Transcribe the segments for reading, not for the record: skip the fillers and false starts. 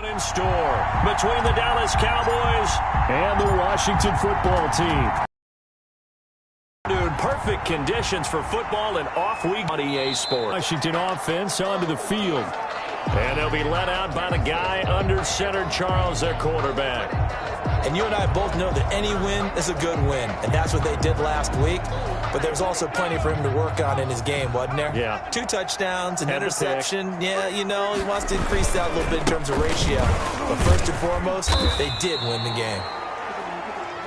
In store between the Dallas Cowboys and the Washington football team. Dude, perfect conditions for football and off-week on EA Sports. Washington offense onto the field. And they'll be let out by the guy under center, Charles, their quarterback. And you and I both know that any win is a good win, and that's what they did last week. But there's also plenty for him to work on in his game, wasn't there? Yeah. 2 touchdowns, an interception. Yeah, you know, he wants to increase that a little bit in terms of ratio. But first and foremost, they did win the game.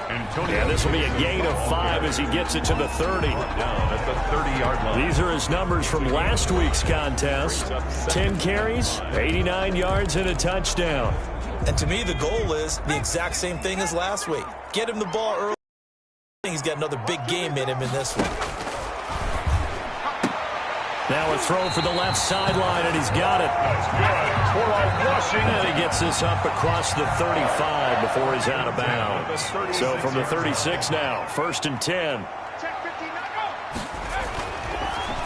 Yeah, this will be a gain of 5 as he gets it to the 30. Down at the 30-yard line. These are his numbers from last week's contest. 10 carries, 89 yards, and a touchdown. And to me, the goal is the exact same thing as last week. Get him the ball early. He's got another big game in him in this one. Now a throw for the left sideline, and he's got it. That's good for a rushing. And he gets this up across the 35 before he's out of bounds. So from the 36 now, 1st and 10.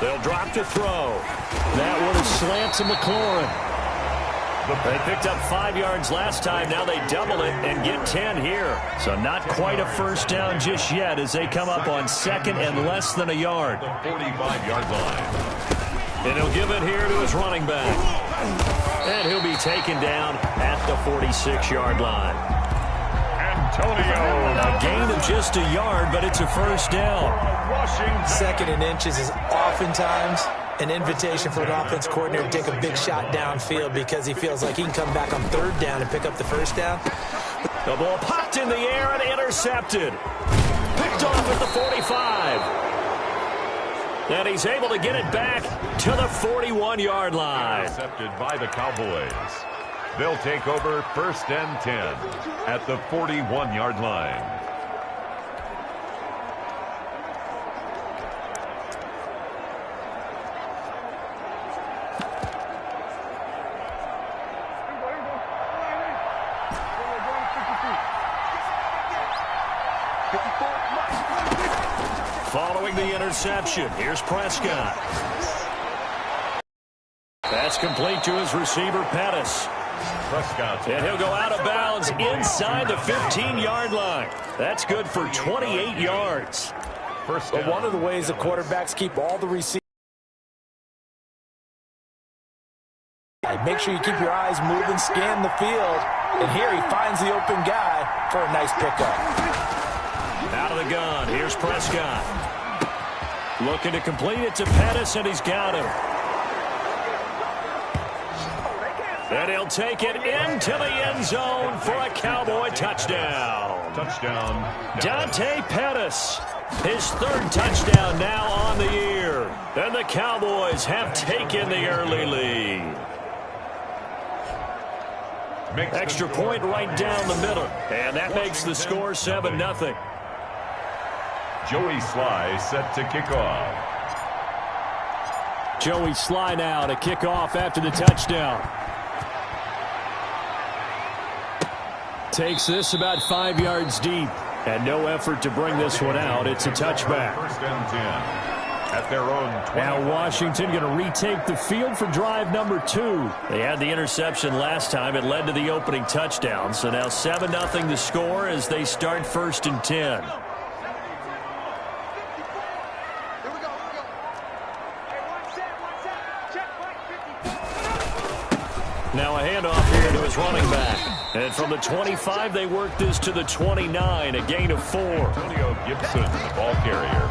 They'll drop to throw. That one is slant to McLaurin. They picked up 5 yards last time. Now they double it and get 10 here. So not quite a first down just yet as they come up on 2nd and less than a yard. The 45-yard line. And he'll give it here to his running back. And he'll be taken down at the 46-yard line. Antonio. A gain of just a yard, but it's a first down. 2nd and inches is oftentimes an invitation for an offense coordinator to take a big shot downfield because he feels like he can come back on 3rd down and pick up the first down. The ball popped in the air and intercepted. Picked off at the 45. And he's able to get it back to the 41-yard line. Intercepted by the Cowboys. They'll take over 1st and 10 at the 41-yard line. Following the interception, here's Prescott. That's complete to his receiver, Pettis. Prescott. And he'll go out of bounds inside the 15-yard line. That's good for 28 yards. First down. But one of the ways the quarterbacks keep all the receivers. Make sure you keep your eyes moving, scan the field. And here he finds the open guy for a nice pickup. Out of the gun, here's Prescott. Looking to complete it to Pettis, and he's got him. And he'll take it into the end zone for a Cowboy touchdown. Touchdown. Dante Pettis, his 3rd touchdown now on the year. And the Cowboys have taken the early lead. Extra point right down the middle. And that makes the score 7-0. Joey Sly set to kick off. Joey Sly now to kick off after the touchdown. Takes this about 5 yards deep. And no effort to bring this one out. It's a touchback. 1st and 10 at their own 20. Now Washington going to retake the field for drive number 2. They had the interception last time. It led to the opening touchdown. So now 7-0 the score as they start 1st and 10. Now a handoff here to his running back. And from the 25, they work this to the 29, a gain of 4. Antonio Gibson, the ball carrier.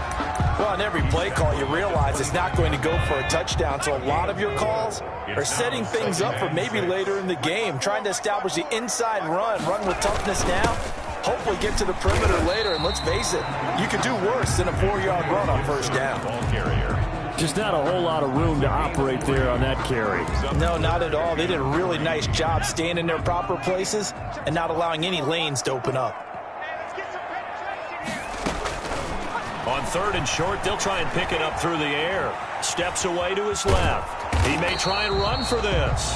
Well, on every play call, you realize it's not going to go for a touchdown. So a lot of your calls are setting things up for maybe later in the game, trying to establish the inside run with toughness now. Hopefully get to the perimeter later, and let's face it, you could do worse than a 4-yard run on 1st down. Ball carrier. Just not a whole lot of room to operate there on that carry. No, not at all. They did a really nice job staying in their proper places and not allowing any lanes to open up. On 3rd and short, they'll try and pick it up through the air. Steps away to his left. He may try and run for this.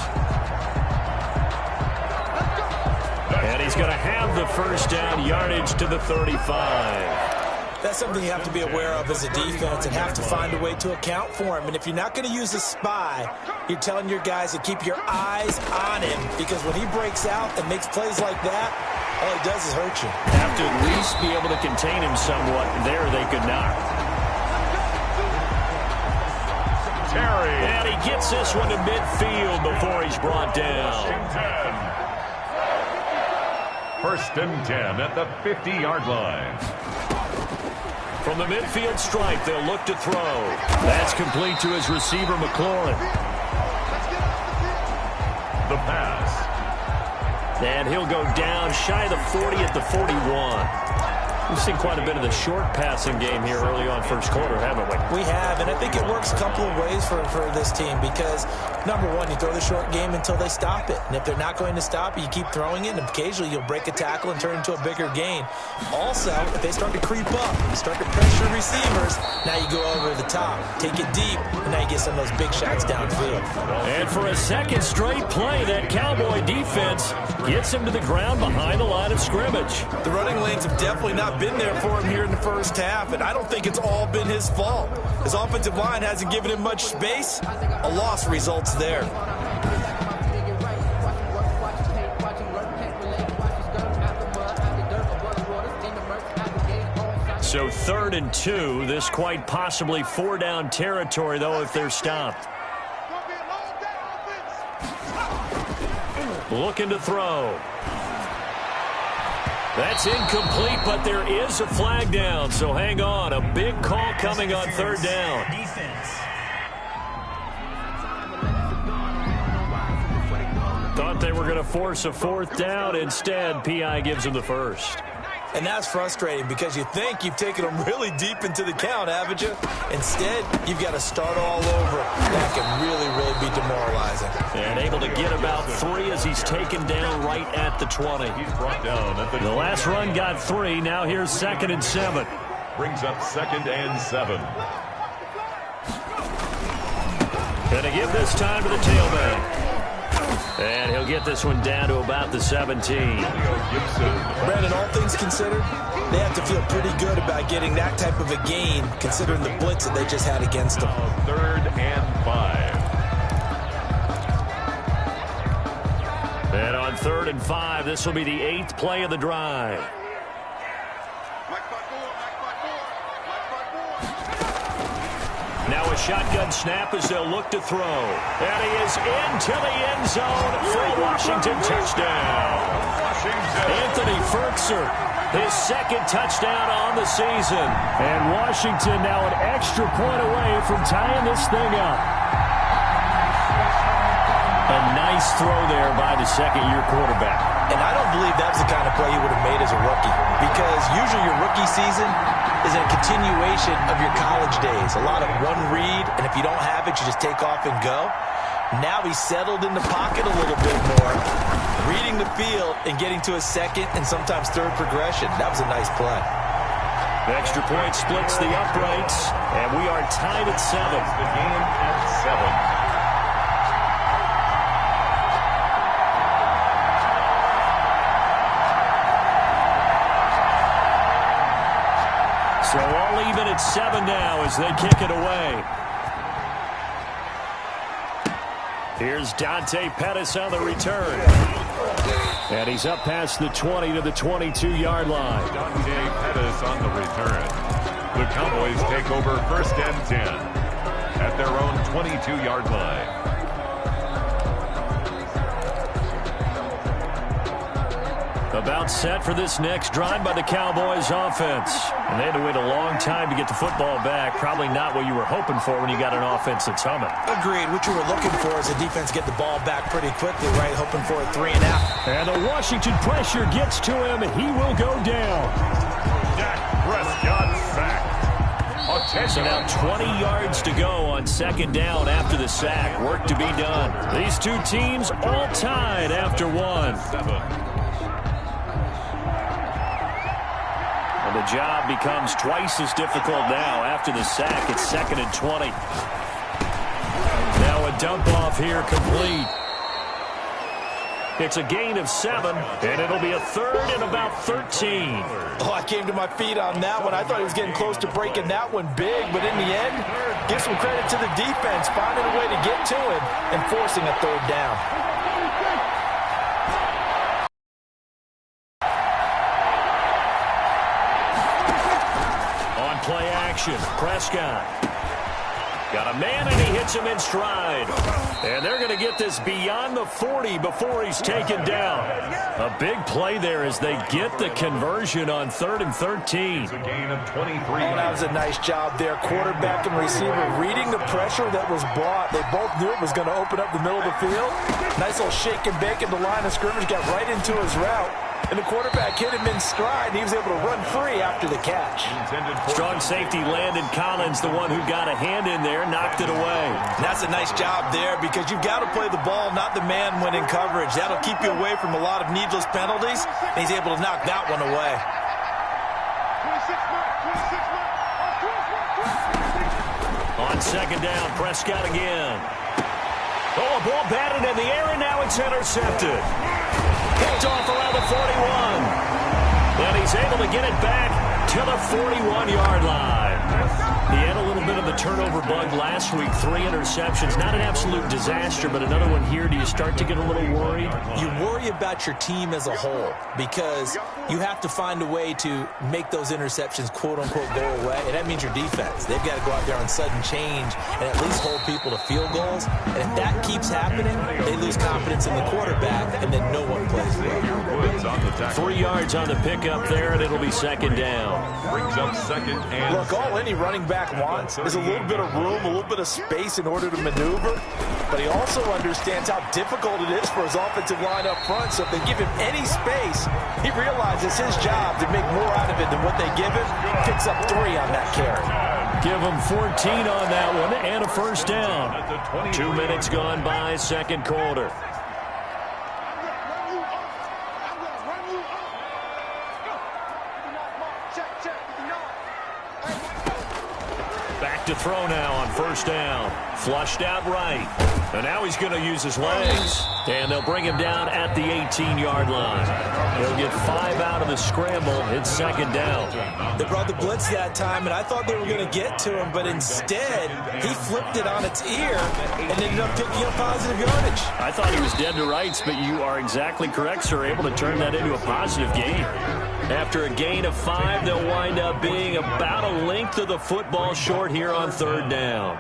And he's going to have the first down, yardage to the 35. That's something you have to be aware of as a defense and have to find a way to account for him. And if you're not going to use a spy, you're telling your guys to keep your eyes on him, because when he breaks out and makes plays like that, all he does is hurt you. Have to at least be able to contain him somewhat. There they could not. Terry. And he gets this one to midfield before he's brought down. First and 10 at the 50-yard line. From the midfield stripe, they'll look to throw. That's complete to his receiver, McLaurin. The pass. And he'll go down shy of the 40 at the 41. We've seen quite a bit of the short passing game here early on first quarter, haven't we? We have, and I think it works a couple of ways for this team because, number one, you throw the short game until they stop it. And if they're not going to stop it, you keep throwing it, and occasionally you'll break a tackle and turn it into a bigger gain. Also, if they start to creep up, start to pressure receivers, now you go over the top, take it deep, and now you get some of those big shots downfield. And for a second straight play, that Cowboy defense gets him to the ground behind the line of scrimmage. The running lanes have definitely not been there for him here in the first half, and I don't think it's all been his fault. His offensive line hasn't given him much space. A loss results there. So 3rd and 2, this quite possibly 4-down territory, though, if they're stopped. Looking to throw. That's incomplete, but there is a flag down, so hang on. A big call coming on 3rd down. Thought they were going to force a 4th down. Instead, P.I. gives him the first. And that's frustrating because you think you've taken them really deep into the count, haven't you? Instead, you've got to start all over. That can really, really be demoralizing. And able to get about 3 as he's taken down right at the 20. He's brought down at The last run got 3. Now here's 2nd and 7. Brings up 2nd and 7. Gonna give this time to the tailback. And he'll get this one down to about the 17. Brandon, all things considered, they have to feel pretty good about getting that type of a gain, considering the blitz that they just had against them. 3rd and 5. And on 3rd and 5, this will be the 8th play of the drive. Now a shotgun snap as they'll look to throw. And he is into the end zone for a Washington touchdown. Anthony Ferkser, his 2nd touchdown on the season. And Washington now an extra point away from tying this thing up. A nice throw there by the 2nd-year quarterback. And I don't believe that's the kind of play he would have made as a rookie, because usually your rookie season is a continuation of your college days. A lot of one read, and if you don't have it, you just take off and go. Now he's settled in the pocket a little bit more, reading the field and getting to a 2nd and sometimes 3rd progression. That was a nice play. The extra point splits the uprights, and we are tied at 7. The game at 7. So all even at 7 now as they kick it away. Here's Dante Pettis on the return. And he's up past the 20 to the 22-yard line. Dante Pettis on the return. The Cowboys take over 1st and 10 at their own 22-yard line. About set for this next drive by the Cowboys offense. And they had to wait a long time to get the football back. Probably not what you were hoping for when you got an offense that's humming. Agreed. What you were looking for is the defense get the ball back pretty quickly, right? Hoping for a 3 and out. And the Washington pressure gets to him. He will go down. Dak Prescott sacked. So now 20 yards to go on 2nd down after the sack. Work to be done. These two teams all tied after 1. 7. The job becomes twice as difficult now after the sack. It's 2nd and 20. Now a dump off here complete. It's a gain of 7, and it'll be a third and about 13. Oh, I came to my feet on that one. I thought he was getting close to breaking that one big, but in the end, give some credit to the defense, finding a way to get to him and forcing a third down. On play action, Prescott. Got a man, and he hits him in stride. And they're going to get this beyond the 40 before he's taken down. A big play there as they get the conversion on 3rd and 13. It's a gain of 23. Oh, that was a nice job there. Quarterback and receiver reading the pressure that was brought. They both knew it was going to open up the middle of the field. Nice little shake and bake in the line of scrimmage. Got right into his route. And the quarterback hit him in stride, and he was able to run free after the catch. Strong safety Landon Collins, the one who got a hand in there, knocked it away. And that's a nice job there because you've got to play the ball, not the man when in coverage. That'll keep you away from a lot of needless penalties, and he's able to knock that one away. On second down, Prescott again. Oh, a ball batted in the air, and now it's intercepted. Picked off around the 41. And he's able to get it back to the 41-yard line. He had a little bit of the turnover bug last week. 3 interceptions. Not an absolute disaster, but another one here. Do you start to get a little worried? You worry about your team as a whole because you have to find a way to make those interceptions, quote-unquote, go away. And that means your defense. They've got to go out there on sudden change and at least hold people to field goals. And if that keeps happening, they lose confidence in the quarterback, and then no one plays well. 3 yards on the pickup there, and it'll be second down. Brings up second and... Look, all any running back wants is a little bit of room, a little bit of space in order to maneuver. But he also understands how difficult it is for his offensive line up front. So if they give him any space, he realizes his job to make more out of it than what they give him. Picks up 3 on that carry. Give him 14 on that one and a first down. 2 minutes gone by, second quarter. Back to throw now on first down. Flushed out right. And now he's going to use his legs. And they'll bring him down at the 18-yard line. They'll get 5 out of the scramble. It's second down. They brought the blitz that time, and I thought they were going to get to him, but instead he flipped it on its ear and ended up picking up positive yardage. I thought he was dead to rights, but you are exactly correct, sir. Able to turn that into a positive gain. After a gain of 5, they'll wind up being about a length of the football short here on third down.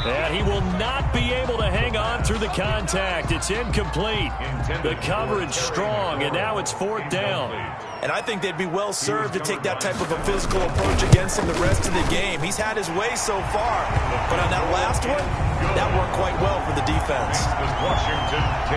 And he will not be able to hang on through the contact. It's incomplete. The coverage strong, and now it's fourth down. And I think they'd be well served to take that type of a physical approach against him the rest of the game. He's had his way so far, but on that last one, that worked quite well for the defense. Washington 10.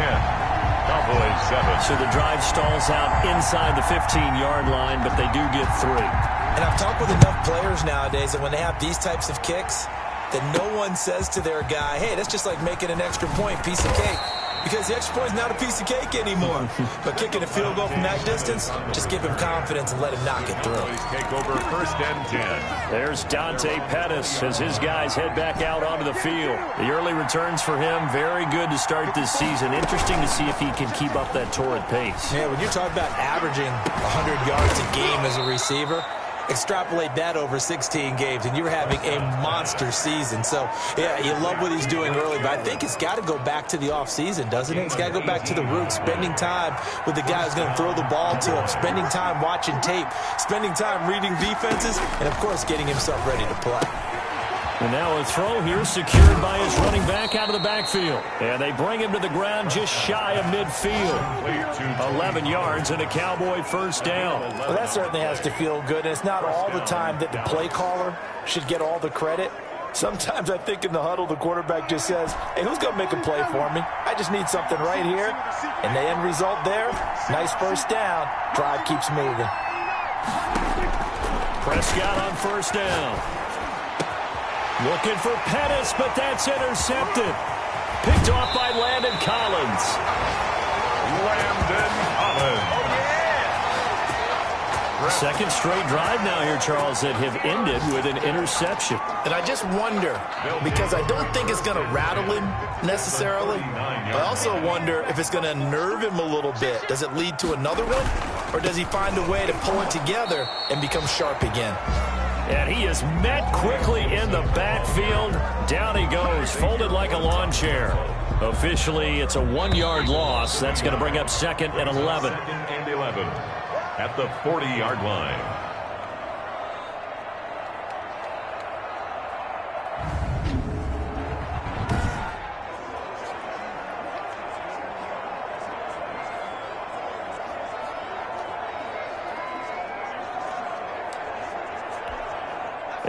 Cowboys 7. So the drive stalls out inside the 15-yard line, but they do get 3. And I've talked with enough players nowadays that when they have these types of kicks, that no one says to their guy, hey, that's just like making an extra point, piece of cake. Because the extra point is not a piece of cake anymore. But kicking a field goal from that distance, just give him confidence and let him knock it through. Take over first and 10. There's Dante Pettis as his guys head back out onto the field. The early returns for him, very good to start this season. Interesting to see if he can keep up that torrid pace. Yeah, when you talk about averaging 100 yards a game as a receiver, extrapolate that over 16 games, and you're having a monster season. So, yeah, you love what he's doing early, but I think it's got to go back to the offseason, doesn't it? It's got to go back to the roots, spending time with the guy who's going to throw the ball to him, spending time watching tape, spending time reading defenses, and, of course, getting himself ready to play. And now a throw here secured by his running back out of the backfield. And they bring him to the ground just shy of midfield. 11 yards and a Cowboy first down. Well, that certainly has to feel good. And it's not all the time that the play caller should get all the credit. Sometimes I think in the huddle the quarterback just says, hey, who's going to make a play for me? I just need something right here. And the end result there, nice first down. Drive keeps moving. Prescott on first down. Looking for Pettis, but that's intercepted. Picked off by Landon Collins. Landon Collins. Second straight drive now here, Charles, that have ended with an interception. And I just wonder, because I don't think it's going to rattle him necessarily, I also wonder if it's going to nerve him a little bit. Does it lead to another one, or does he find a way to pull it together and become sharp again? And he is met quickly in the backfield. Down he goes, folded like a lawn chair. Officially, it's a 1-yard loss. That's going to bring up 2nd and 11. 2nd and 11 at the 40-yard line.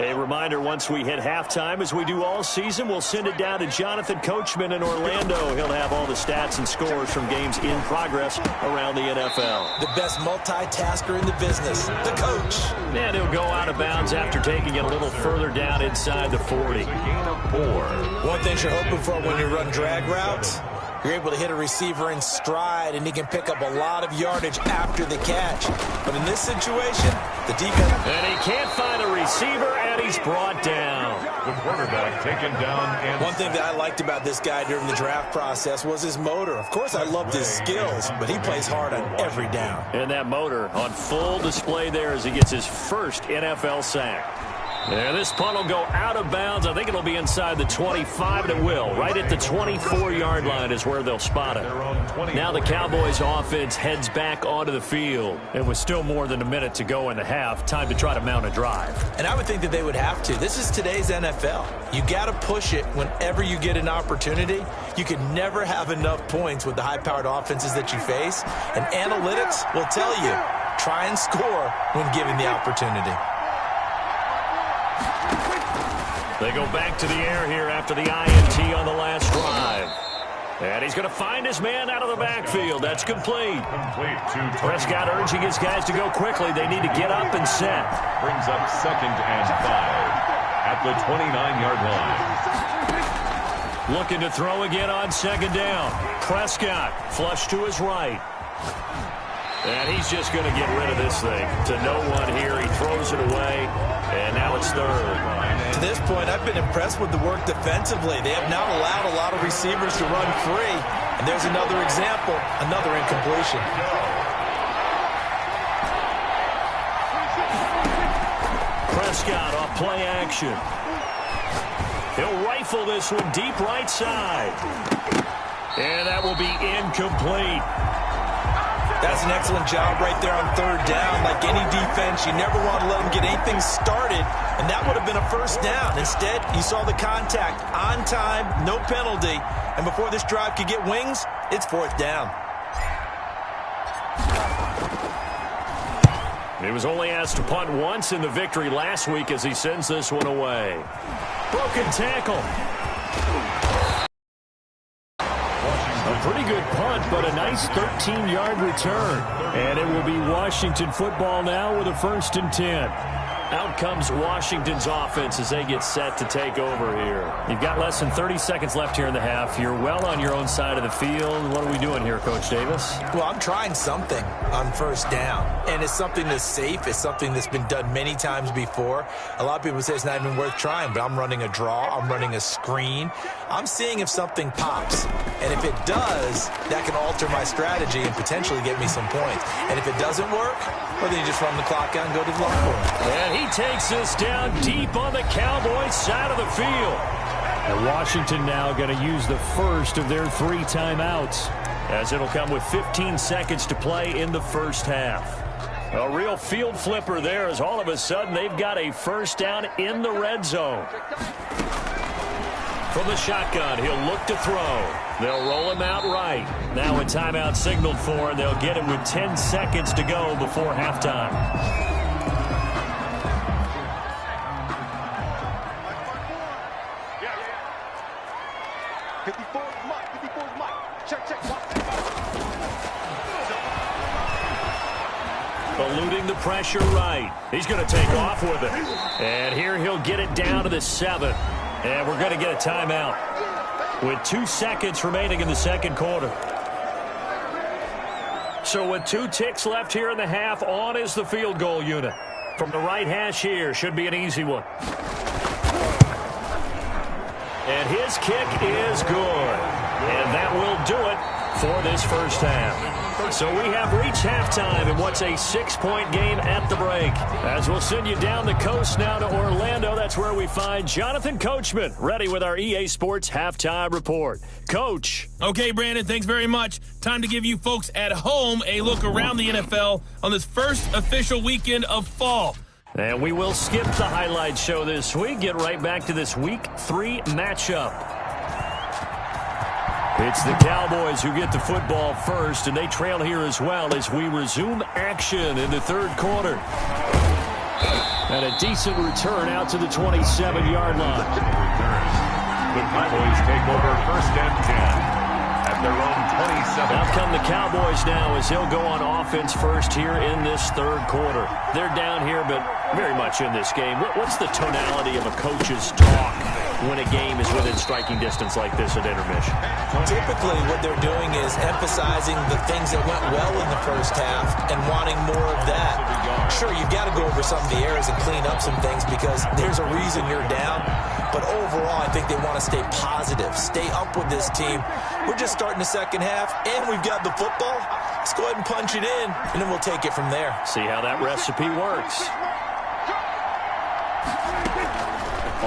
A reminder, once we hit halftime, as we do all season, we'll send it down to Jonathan Coachman in Orlando. He'll have all the stats and scores from games in progress around the NFL. The best multitasker in the business, the coach. And he'll go out of bounds after taking it a little further down inside the 40. A gain of 4. One thing you're hoping for when you run drag routes, you're able to hit a receiver in stride, and he can pick up a lot of yardage after the catch. But in this situation, the defense... And he can't find a receiver, and he's brought down. The quarterback taken down. And one thing that I liked about this guy during the draft process was his motor. Of course, I loved his skills, but he plays hard on every down. And that motor on full display there as he gets his first NFL sack. And this punt will go out of bounds. I think it'll be inside the 25, and it will. Right at the 24-yard line is where they'll spot it. Now the Cowboys offense heads back onto the field. And with still more than a minute to go in the half, time to try to mount a drive. And I would think that they would have to. This is today's NFL. You got to push it whenever you get an opportunity. You can never have enough points with the high-powered offenses that you face. And analytics will tell you, try and score when given the opportunity. They go back to the air here after the INT on the last drive. And he's going to find his man out of the backfield. That's complete. Prescott urging his guys to go quickly. They need to get up and set. Brings up 2nd and 5 at the 29-yard line. Looking to throw again on 2nd down. Prescott flush to his right. And he's just going to get rid of this thing to no one here. He throws it away, and now it's 3rd. To this point, I've been impressed with the work defensively. They have not allowed a lot of receivers to run free. And there's another example, another incompletion. Prescott off play action. He'll rifle this one deep right side. And that will be incomplete. That's an excellent job right there on 3rd down. Like any defense, you never want to let them get anything started, and that would have been a 1st down. Instead, you saw the contact on time, no penalty, and before this drive could get wings, it's 4th down. He was only asked to punt once in the victory last week as he sends this one away. Broken tackle. A pretty good punt, but a nice 13-yard return. And it will be Washington football now with a 1st and 10. Out comes Washington's offense as they get set to take over here. You've got less than 30 seconds left here in the half. You're well on your own side of the field. What are we doing here, Coach Davis? Well, I'm trying something on 1st down. And it's something that's safe. It's something that's been done many times before. A lot of people say it's not even worth trying, but I'm running a draw. I'm running a screen. I'm seeing if something pops. And if it does, that can alter my strategy and potentially get me some points. And if it doesn't work, well, then you just run the clock out and go to the long point. And he takes this down deep on the Cowboys side of the field. And Washington now going to use the first of their 3 timeouts, as it'll come with 15 seconds to play in the 1st half. A real field flipper there, as all of a sudden they've got a 1st down in the red zone. From the shotgun, he'll look to throw. They'll roll him out right. Now a timeout signaled for, and they'll get it with 10 seconds to go before halftime. Eluding the pressure right. He's going to take off with it. And here he'll get it down to the 7. And we're going to get a timeout with 2 seconds remaining in the 2nd quarter. So with 2 ticks left here in the half, on is the field goal unit. From the right hash here, should be an easy one. And his kick is good. And that will do it for this first half. So we have reached halftime in what's a 6-point game at the break. As we'll send you down the coast now to Orlando, that's where we find Jonathan Coachman, ready with our EA Sports Halftime Report. Coach. Okay, Brandon, thanks very much. Time to give you folks at home a look around the NFL on this first official weekend of fall. And we will skip the highlight show this week, get right back to this Week 3 matchup. It's the Cowboys who get the football first, and they trail here as well as we resume action in the third quarter. And a decent return out to the 27-yard line. The Cowboys take over first and 10 at their own 27. Out come the Cowboys now as he'll go on offense first here in this third quarter. They're down here, but very much in this game. What's the tonality of a coach's talk when a game is within striking distance like this at intermission? Typically, what they're doing is emphasizing the things that went well in the first half and wanting more of that. Sure, you've got to go over some of the errors and clean up some things because there's a reason you're down. But overall, I think they want to stay positive, stay up with this team. We're just starting the second half, and we've got the football. Let's go ahead and punch it in, and then we'll take it from there. See how that recipe works.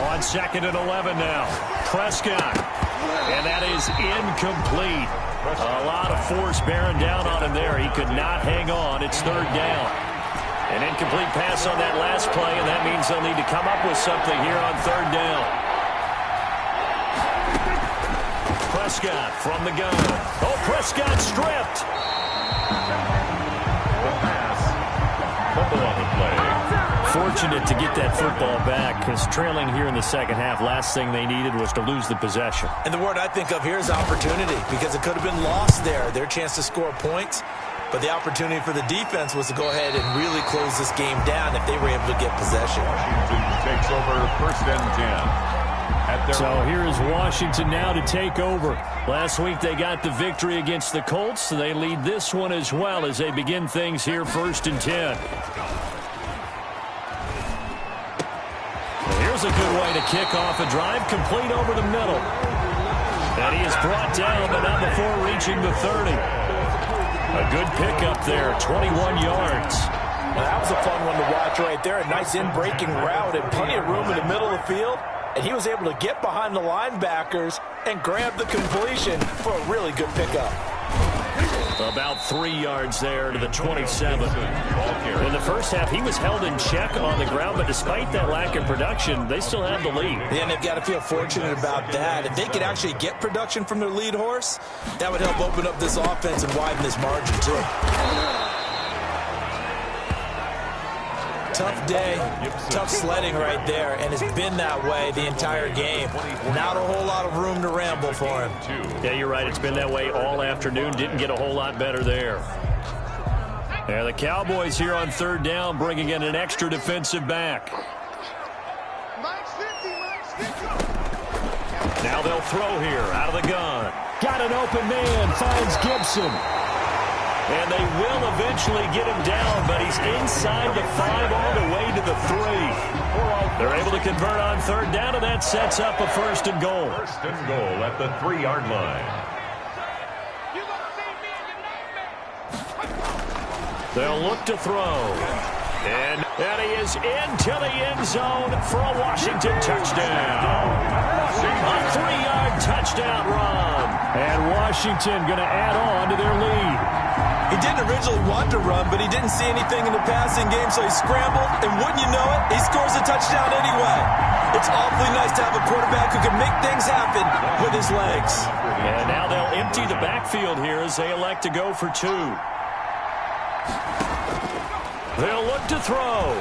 On 2nd and 11 now. Prescott. And that is incomplete. A lot of force bearing down on him there. He could not hang on. It's third down. An incomplete pass on that last play, and that means they'll need to come up with something here on third down. Prescott from the gun. Oh, Prescott stripped. The pass. Fumble on the play. Fortunate to get that football back because trailing here in the second half, last thing they needed was to lose the possession. And the word I think of here is opportunity because it could have been lost there, their chance to score points. But the opportunity for the defense was to go ahead and really close this game down if they were able to get possession. Washington takes over first and 10. So here is Washington now to take over. Last week they got the victory against the Colts, so they lead this one as well as they begin things here first and 10. Here's a good way to kick off a drive, complete over the middle. And he is brought down, but not before reaching the 30. A good pickup there, 21 yards. Well, that was a fun one to watch right there. A nice in-breaking route and plenty of room in the middle of the field. And he was able to get behind the linebackers and grab the completion for a really good pickup. About 3 yards there to the 27. In the first half, he was held in check on the ground, but despite that lack of production, they still have the lead. Yeah, and they've got to feel fortunate about that. If they could actually get production from their lead horse, that would help open up this offense and widen this margin, too. Tough day, tough sledding right there, and it's been that way the entire game. Not a whole lot of room to ramble for him. Yeah, you're right. It's been that way all afternoon. Didn't get a whole lot better there. Yeah, the Cowboys here on third down bringing in an extra defensive back. Now they'll throw here out of the gun. Got an open man, finds Gibson. And they will eventually get him down, but he's inside the 5 all the way to the 3. They're able to convert on third down, and that sets up a first and goal. First and goal at the 3-yard line. They'll look to throw. And he is into the end zone for a Washington touchdown. A 3-yard touchdown run. And Washington going to add on to their lead. He didn't originally want to run, but he didn't see anything in the passing game, so he scrambled, and wouldn't you know it, he scores a touchdown anyway. It's awfully nice to have a quarterback who can make things happen with his legs. And now they'll empty the backfield here as they elect to go for 2. They'll look to throw.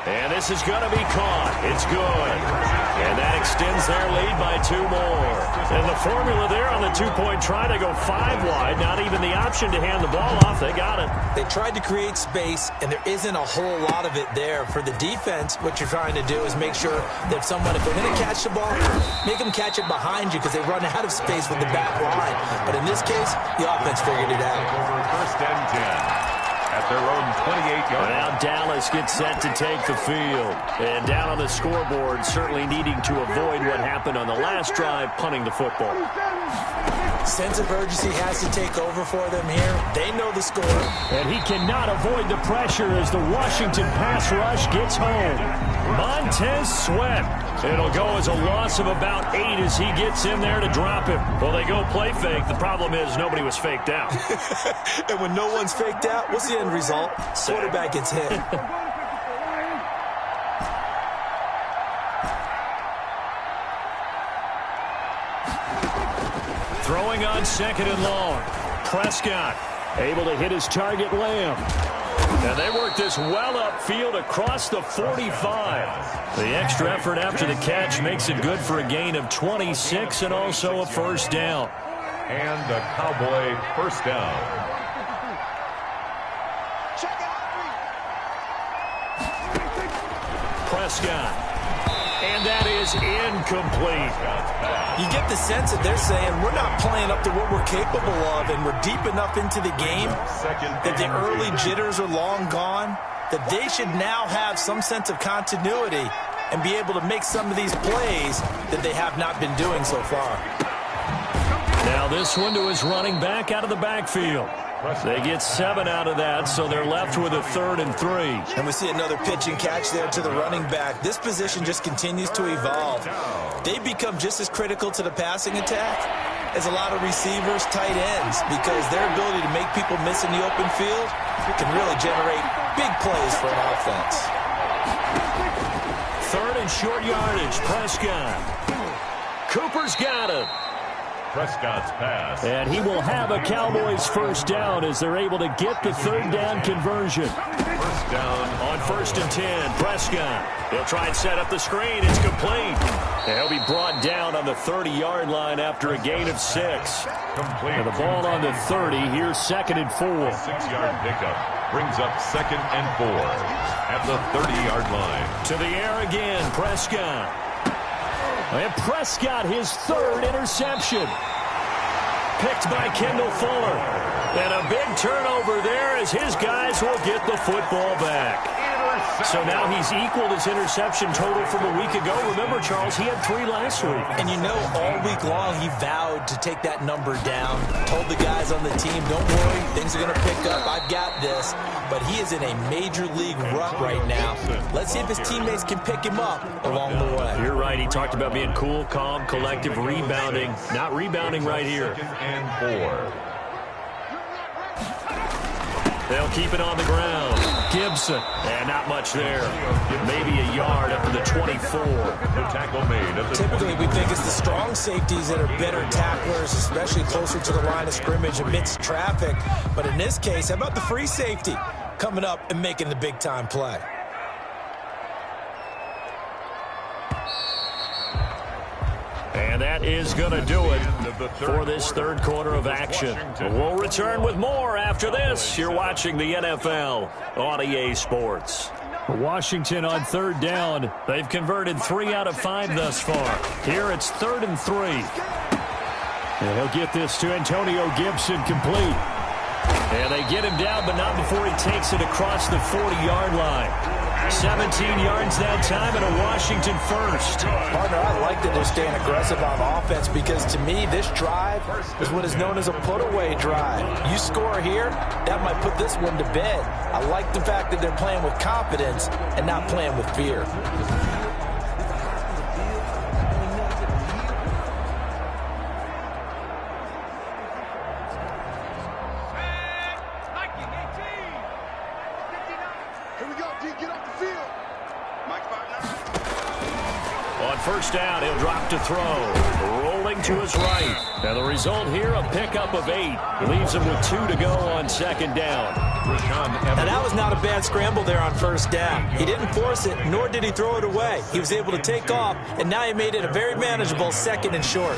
And this is going to be caught. It's good. And that extends their lead by 2 more. And the formula there on the two-point try to go 5 wide. Not even the option to hand the ball off. They got it. They tried to create space, and there isn't a whole lot of it there. For the defense, what you're trying to do is make sure that someone, if they're going to catch the ball, make them catch it behind you because they run out of space with the back line. But in this case, the offense figured it out. Over first and 10. At their own 28-yard. Now Dallas gets set to take the field. And down on the scoreboard, certainly needing to avoid what happened on the last drive, punting the football. Sense of urgency has to take over for them here. They know the score. And he cannot avoid the pressure as the Washington pass rush gets home. Montez Sweat. It'll go as a loss of about 8 as he gets in there to drop him. Well, they go play fake. The problem is nobody was faked out. And when no one's faked out, what's the end result? Quarterback gets hit. Throwing on 2nd and long. Prescott able to hit his target, Lamb. And they work this well upfield across the 45. The extra effort after the catch makes it good for a gain of 26 and also a first down. And the Cowboy first down. Prescott. And that is incomplete. You get the sense that they're saying we're not playing up to what we're capable of, and we're deep enough into the game that the early jitters are long gone, that they should now have some sense of continuity and be able to make some of these plays that they have not been doing so far. Now this one to his running back out of the backfield. They get 7 out of that, so they're left with a 3rd and 3. And we see another pitch and catch there to the running back. This position just continues to evolve. They become just as critical to the passing attack as a lot of receivers, tight ends, because their ability to make people miss in the open field can really generate big plays for an offense. 3rd and short yardage. Prescott. Cooper's got it. Prescott's pass. And he will have a Cowboys first down as they're able to get the 3rd down conversion. First down on 1st and 10. Prescott. He'll try and set up the screen. It's complete. And he'll be brought down on the 30-yard line after a gain of 6. complete. And the ball on the 30. Here's 2nd and 4. 6-yard pickup brings up 2nd and 4 at the 30-yard line. To the air again. Prescott. And Prescott, his 3rd interception. Picked by Kendall Fuller. And a big turnover there as his guys will get the football back. So now he's equaled his interception total from a week ago. Remember, Charles, he had 3 last week. And you know, all week long he vowed to take that number down. Told the guys on the team, don't worry, things are going to pick up. I've got this. But he is in a major league rut right now. Let's see if his teammates can pick him up along the way. You're right. He talked about being cool, calm, collective, rebounding. Not rebounding right here. 2nd and 4. They'll keep it on the ground. Gibson. And not much there. Maybe a yard up to the 24. The tackle made at the Typically, we think it's the strong safeties that are better tacklers, especially closer to the line of scrimmage amidst traffic. But in this case, how about the free safety coming up and making the big-time play? And that is going to do it for this 3rd quarter of action. We'll return with more after this. You're watching the NFL on EA Sports. Washington on 3rd down. They've converted 3 out of 5 thus far. Here it's 3rd and 3. And he'll get this to Antonio Gibson complete. And they get him down, but not before he takes it across the 40-yard line. 17 yards that time and a Washington first. Partner, I like that they're staying aggressive on offense because to me, this drive is what is known as a put-away drive. You score here, that might put this one to bed. I like the fact that they're playing with confidence and not playing with fear. On 1st down, he'll drop to throw. Rolling him to his right. And the result here, a pickup of 8. Leaves him with 2 to go on second down. Now, that was not a bad scramble there on first down. He didn't force it, nor did he throw it away. He was able to take off, and now he made it a very manageable 2nd and short.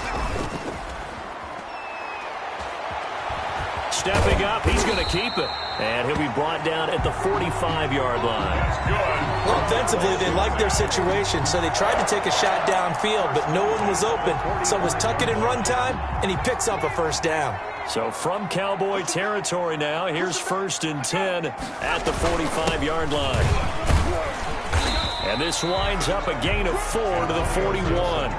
Stepping up, he's going to keep it. And he'll be brought down at the 45-yard line. Well, offensively, they liked their situation, so they tried to take a shot downfield, but no one was open. So it was tuck it in run time, and he picks up a first down. So from Cowboy territory now, here's 1st and 10 at the 45-yard line. And this winds up a gain of 4 to the 41.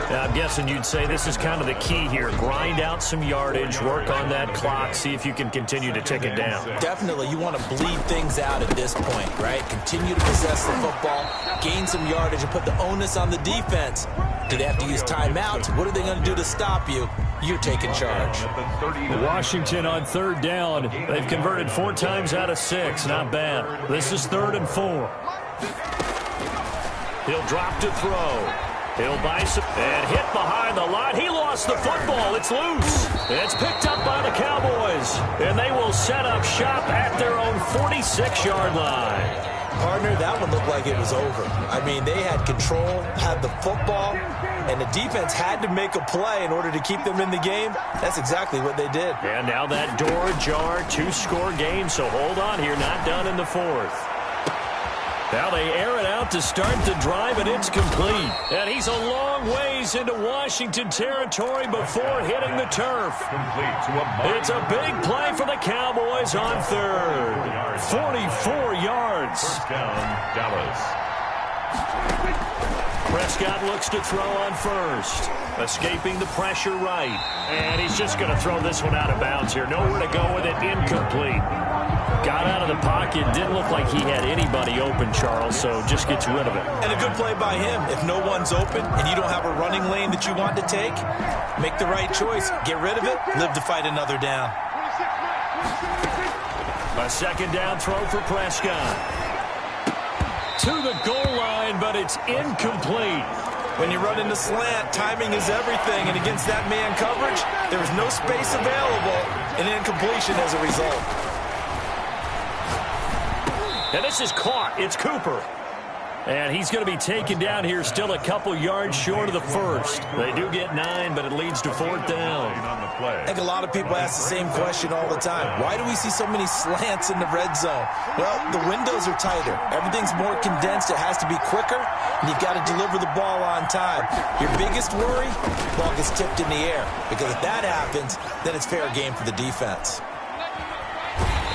Now, I'm guessing you'd say this is kind of the key here. Grind out some yardage, work on that clock, see if you can continue to tick it down. Definitely, you want to bleed things out at this point, right? Continue to possess the football, gain some yardage, and put the onus on the defense. Do they have to use timeouts? What are they going to do to stop you? You're taking charge. Washington on 3rd down. They've converted 4 times out of 6. Not bad. This is 3rd and 4. He'll drop to throw. He'll buy some and hit behind the line. He lost the football. It's loose. It's picked up by the Cowboys. And they will set up shop at their own 46-yard line. Partner, that one looked like it was over. I mean, they had control, had the football, and the defense had to make a play in order to keep them in the game. That's exactly what they did. And now that door ajar, 2-score game, so hold on here, not done in the 4th. Now they air it out to start the drive, and it's complete. And he's a long ways into Washington territory before hitting the turf. It's a big play for the Cowboys on 3rd. 44 yards. First down, Dallas. Prescott looks to throw on 1st. Escaping the pressure right. And he's just going to throw this one out of bounds here. Nowhere to go with it. Incomplete. Got out of the pocket. Didn't look like he had anybody open, Charles, so just gets rid of it. And a good play by him. If no one's open and you don't have a running lane that you want to take, make the right choice. Get rid of it. Live to fight another down. A 2nd down throw for Prescott. To the goal line, but it's incomplete. When you run into slant, timing is everything. And against that man coverage, there was no space available. An incompletion as a result. And this is caught. It's Cooper. And he's going to be taken down here still a couple yards short of the 1st. They do get 9, but it leads to 4th down. I think a lot of people ask the same question all the time. Why do we see so many slants in the red zone? Well, the windows are tighter. Everything's more condensed. It has to be quicker, and you've got to deliver the ball on time. Your biggest worry, ball gets tipped in the air. Because if that happens, then it's fair game for the defense.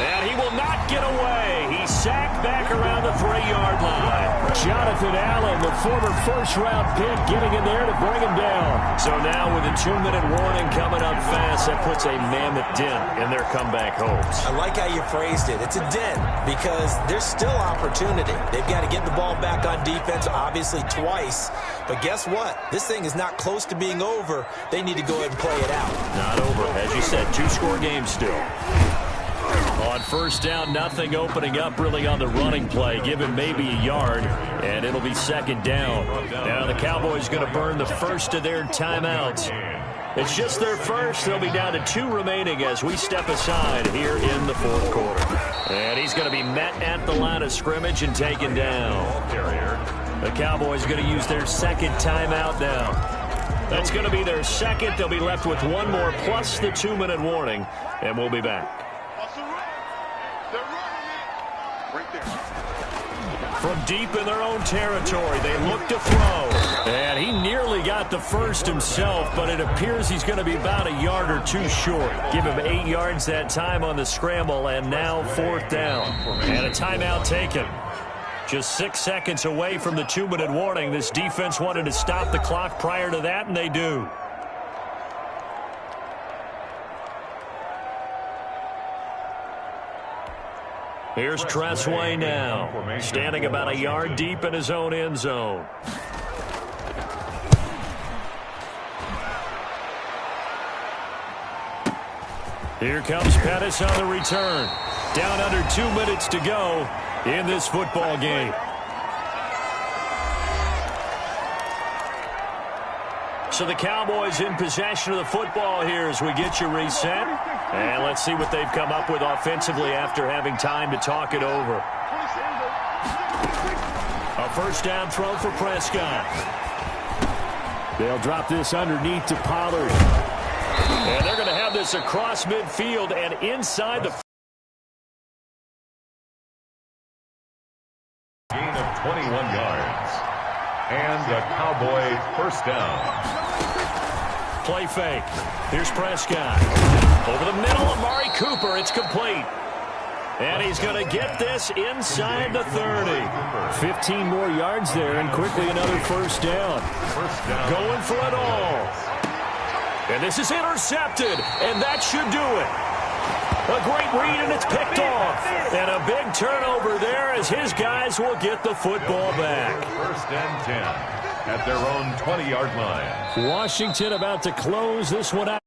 And he will not get away. He's sacked back around the 3-yard line. Jonathan Allen, the former first-round pick, getting in there to bring him down. So now with a 2-minute warning coming up fast, that puts a mammoth dent in their comeback hopes. I like how you phrased it. It's a dent because there's still opportunity. They've got to get the ball back on defense, obviously twice. But guess what? This thing is not close to being over. They need to go ahead and play it out. Not over. As you said, 2-score game still. On 1st down, nothing opening up really on the running play. Give him maybe a yard, and it'll be 2nd down. Now the Cowboys going to burn the first of their timeouts. It's just their first. They'll be down to 2 remaining as we step aside here in the 4th quarter. And he's going to be met at the line of scrimmage and taken down. The Cowboys going to use their 2nd timeout now. That's going to be their 2nd. They'll be left with 1 more plus the 2-minute warning, and we'll be back. From deep in their own territory, they look to throw. And he nearly got the first himself, but it appears he's going to be about a yard or 2 short. Give him 8 yards that time on the scramble, and now 4th down. And a timeout taken. Just 6 seconds away from the 2-minute warning. This defense wanted to stop the clock prior to that, and they do. Here's Tressway now, standing about a yard deep in his own end zone. Here comes Pettis on the return. Down under 2 minutes to go in this football game. So the Cowboys in possession of the football here as we get you reset. And let's see what they've come up with offensively after having time to talk it over. A first down throw for Prescott. They'll drop this underneath to Pollard. And they're going to have this across midfield and inside the gain of 21 yards. And a Cowboy first down. play fake. Here's Prescott. Over the middle, Amari Cooper. It's complete. And he's going to get this inside the 30. 15 more yards there, and quickly another first down. Going for it all. And this is intercepted, and that should do it. A great read, and it's picked off. And a big turnover there as his guys will get the football back. First and 10 at their own 20-yard line. Washington about to close this one out.